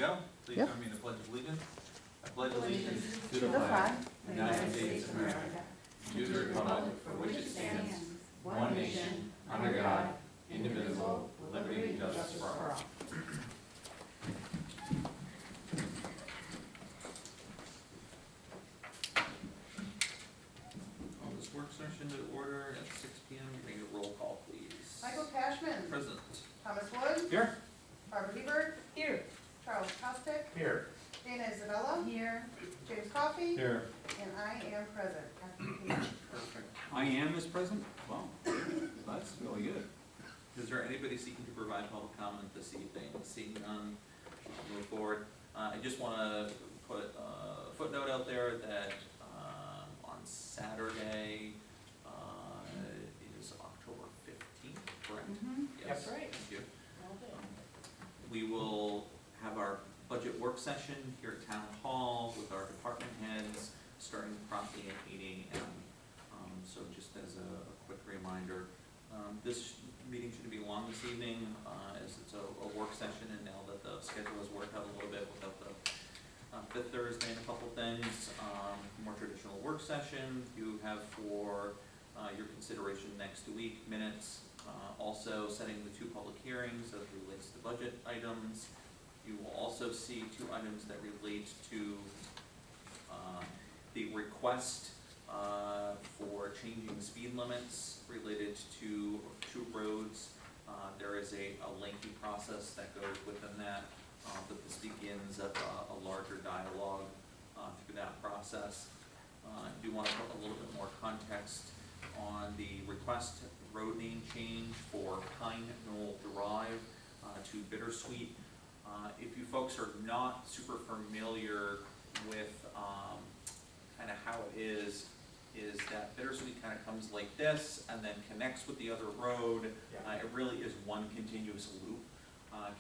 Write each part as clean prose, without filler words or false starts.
go. Please Yep. join me in the Pledge of Allegiance. I pledge allegiance to the flag of the United States of America, to the republic for which it stands, one nation, under God, indivisible, with liberty and justice for all. Call this work session to order at 6 p.m. Make a roll call, please. Michael Cashman. Present. Thomas Wood. Here. Barbara Hebert. Here. Charles Costick. Here. Dana Isabella. Here. James Coffey. Here. And I am present. Kathleen Keenan. Perfect. I am is present? Wow, that's really good. Is there anybody seeking to provide public comment this evening? Seeing none, I'll move forward. I just want to put a footnote out there that on Saturday is October 15th, correct? Mm-hmm. Yes. That's right. Thank you. All day. We will have our budget work session here at Town Hall with our department heads starting promptly at 8 a.m. So just as a quick reminder, this meeting shouldn't be long this evening, as it's a work session, and now that the schedule has worked out a little bit without the fifth Thursday and a couple things, more traditional work session. You have for your consideration next week minutes, also setting the two public hearings as it relates to budget items. You will also see two items that relate to the request for changing speed limits related to two roads. There is a lengthy process that goes within that, but this begins a larger dialogue through that process. I do want to put a little bit more context on the request road name change for Pine Knoll Drive to Bittersweet. If you folks are not super familiar with kind of how it is that Bittersweet kind of comes like this and then connects with the other road. It really is one continuous loop.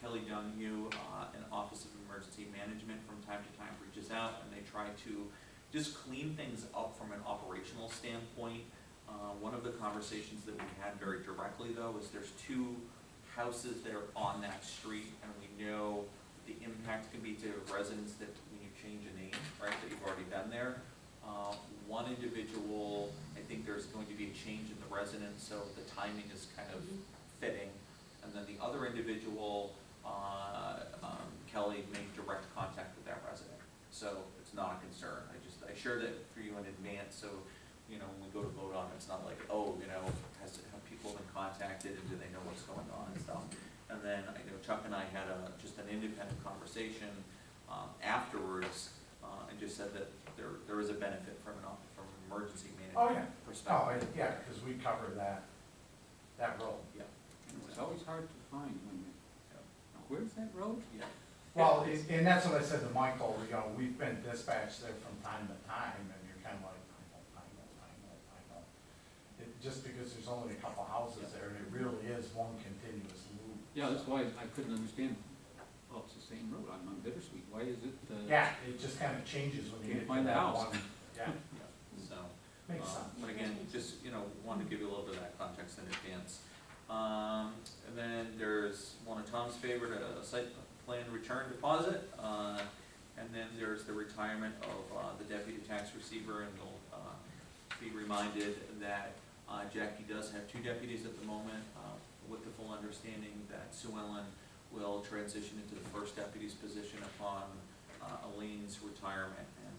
Kelly Donahue in Office of Emergency Management from time to time reaches out, and they try to just clean things up from an operational standpoint. One of the conversations that we had very directly though is there's two houses that are on that street, and we know the impact can be to residents that when you change a name, right, that you've already been there. One individual, I think there's going to be a change in the residence, so the timing is kind of fitting. And then the other individual, Kelly made direct contact with that resident, so it's not a concern. I shared it for you in advance, so when we go to vote on it, it's not like, oh, have people been contacted and do they know what's going on and stuff. And then I know Chuck and I had just an independent conversation afterwards, and just said that there is a benefit from an emergency management perspective. Yeah, because we cover that road. Yeah. It's always hard to find when you, where's that road? Yeah. Well, and that's what I said to Michael, we've been dispatched there from time to time, and you're kind of like, I know. Just because there's only a couple houses there, and it really is one continuous loop. Yeah, that's why I couldn't understand. Well, it's the same road, I'm on Bittersweet, why is it? Yeah, it just kind of changes when you Can't get find to the that house. one. Yeah, So, makes sense. but again, just, wanted to give you a little bit of that context in advance. And then there's one of Tom's favorite, a site plan return deposit. And then there's the retirement of the deputy tax receiver, and you'll be reminded that Jackie does have two deputies at the moment, with the full understanding that Sue Ellen will transition into the first deputy's position upon Elaine's retirement. And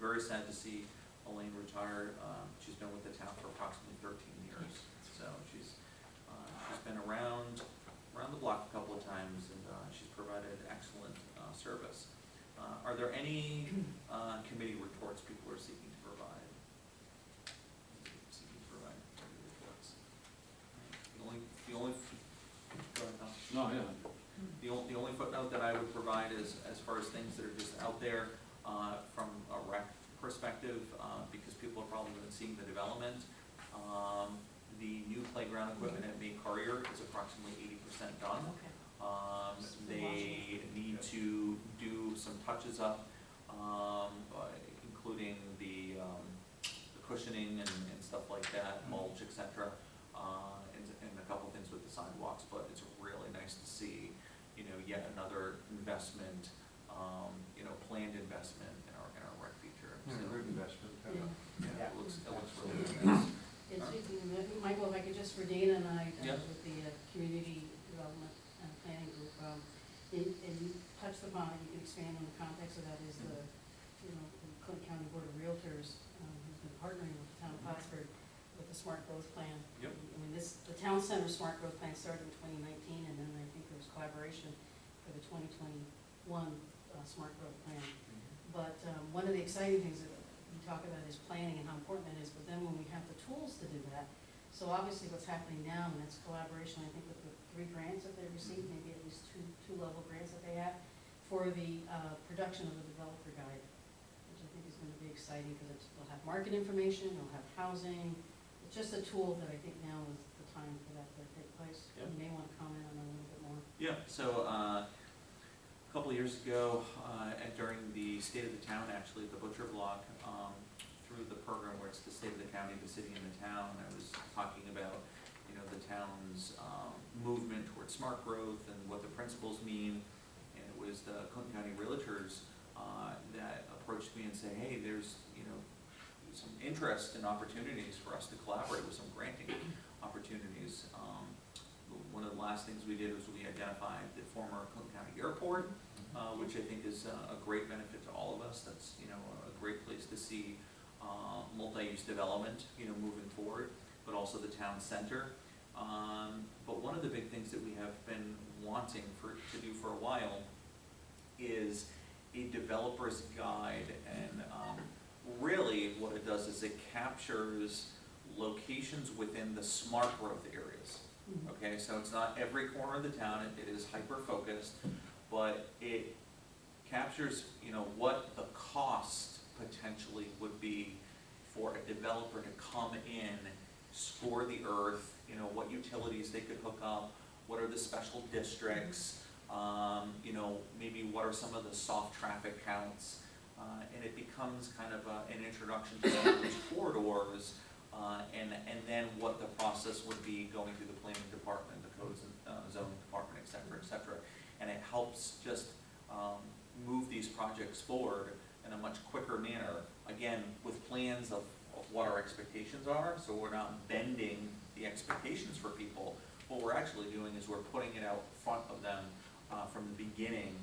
very sad to see Elaine retire. She's been with the town for approximately 13 years, so she's been around the block a couple of times, and she's provided excellent service. Are there any committee reports people are seeking to provide? Committee reports. The only go ahead, Tom. No, yeah. The only footnote that I would provide is as far as things that are just out there from a rec perspective, because people have probably been seeing the development. The new playground equipment at May Courier is approximately 80% done. They need to do some touches up, including the cushioning and stuff like that, mulch, etc. And a couple things with the sidewalks, but it's really nice to see, yet another investment planned investment in our rec feature. So, Good investment. yeah, it looks really nice. Michael, if I could just for Dana and I, Yeah. with the Community Development and Planning Group, and you touched upon it, you can expand on the context of that, is the Clinton County Board of Realtors, who's been partnering with the town of Plattsburgh with the Smart Growth Plan. Yep. I mean, the town center Smart Growth Plan started in 2019, and then I think there was collaboration for the 2021 Smart Growth Plan. But one of the exciting things that we talk about is planning and how important that is, but then when we have the tools to do that, so obviously what's happening now, and that's collaboration, I think with the 3 grants that they received, maybe at least two level grants that they have, for the production of the developer guide, which I think is gonna be exciting, because it'll have market information, it'll have housing. It's just a tool that I think now is the time for that to take place. Yep. You may wanna comment on that a little bit more. Yeah, so a couple of years ago, and during the State of the Town, actually, the Butcher Block, through the program where it's the state of the county, the city, and the town, I was talking about, the town's movement towards smart growth and what the principles mean. And it was the Clinton County Realtors that approached me and said, hey, there's, some interest and opportunities for us to collaborate with some granting opportunities. One of the last things we did was we identified the former Clinton County Airport, which I think is a great benefit to all of us. That's, a great place to see multi-use development, moving forward, but also the town center. But one of the big things that we have been wanting to do for a while is a developer's guide, and really what it does is it captures locations within the smart growth areas. Okay, so it's not every corner of the town, it is hyper-focused, but it captures, what the cost potentially would be for a developer to come in, score the earth, what utilities they could hook up, what are the special districts, maybe what are some of the soft traffic counts, and it becomes kind of an introduction to some of those corridors, and then what the process would be going through the planning department, the codes and zoning department, et cetera, and it helps just move these projects forward in a much quicker manner, again, with plans of what our expectations are, so we're not bending the expectations for people. What we're actually doing is we're putting it out front of them from the beginning,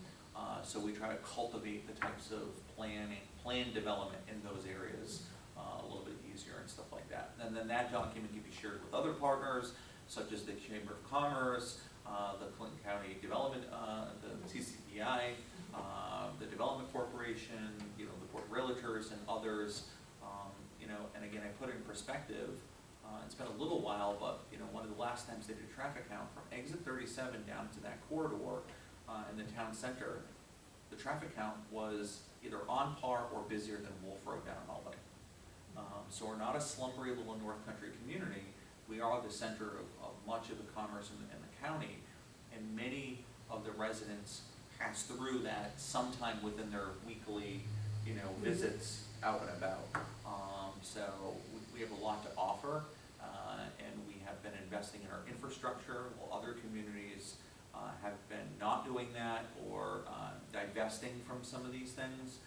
so we try to cultivate the types of plan development in those areas a little bit easier and stuff like that. And then that document can be shared with other partners, such as the Chamber of Commerce, the Clinton County Development, the TCPI, the Development Corporation, the Board of Realtors and others, and again, I put it in perspective. It's been a little while, but one of the last times they did a traffic count from exit 37 down to that corridor in the town center, the traffic count was either on par or busier than Wolf Road down in Albany. So we're not a slumbery little North Country community. We are the center of much of the commerce in the county, and many of the residents pass through that sometime within their weekly, visits out and about. So we have a lot to offer, and we have been investing in our infrastructure, while other communities have been not doing that or divesting from some of these things.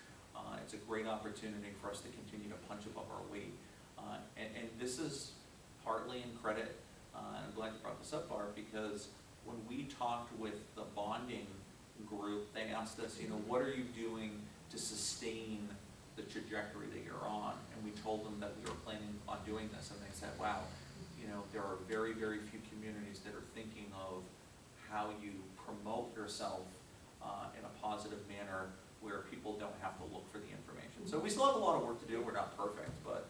It's a great opportunity for us to continue to punch above our weight. And this is partly in credit, and I'm glad you brought this up, Barb, because when we talked with the bonding group, they asked us, what are you doing to sustain the trajectory that you're on? And we told them that we were planning on doing this, and they said, wow, there are very, very few communities that are thinking of how you promote yourself in a positive manner where people don't have to look for the information. So we still have a lot of work to do. We're not perfect, but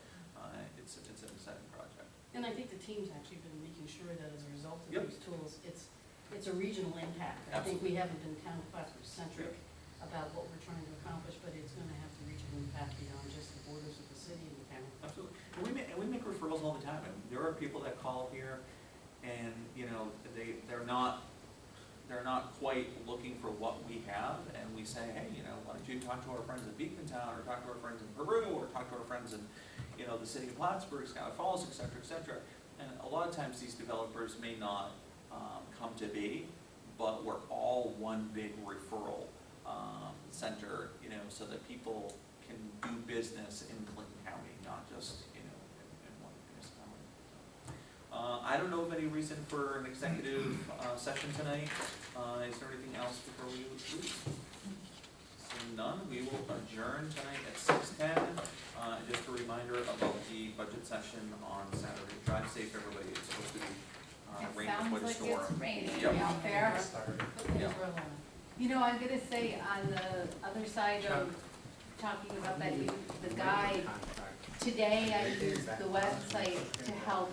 it's an exciting project. And I think the team's actually been making sure that as a result of Yep. these tools, it's a regional impact. I think we haven't been kind of Plattsburgh-centric about what we're trying to accomplish, but it's gonna have the regional impact beyond just the borders of the city and the town. Absolutely. And we make referrals all the time. And there are people that call here and, they're not quite looking for what we have, and we say, hey, why don't you talk to our friends in Beacontown, or talk to our friends in Peru, or talk to our friends in, the city of Plattsburgh, Skyler Falls, et cetera, et cetera. And a lot of times these developers may not come to be, but we're all one big referral center, you know, so that people can do business in Clinton County, not just, you know, in one municipality. I don't know of any reason for an executive session tonight. Is there anything else before we leave? Seeing none, we will adjourn tonight at 6:10. Just a reminder about the budget session on Saturday. Drive safe, everybody. It's supposed to be raining Sounds quite a like storm. it's raining Yep. out there. Started. Yeah. You know, I'm gonna say on the other side of talking about that, the guy, today I used the website to help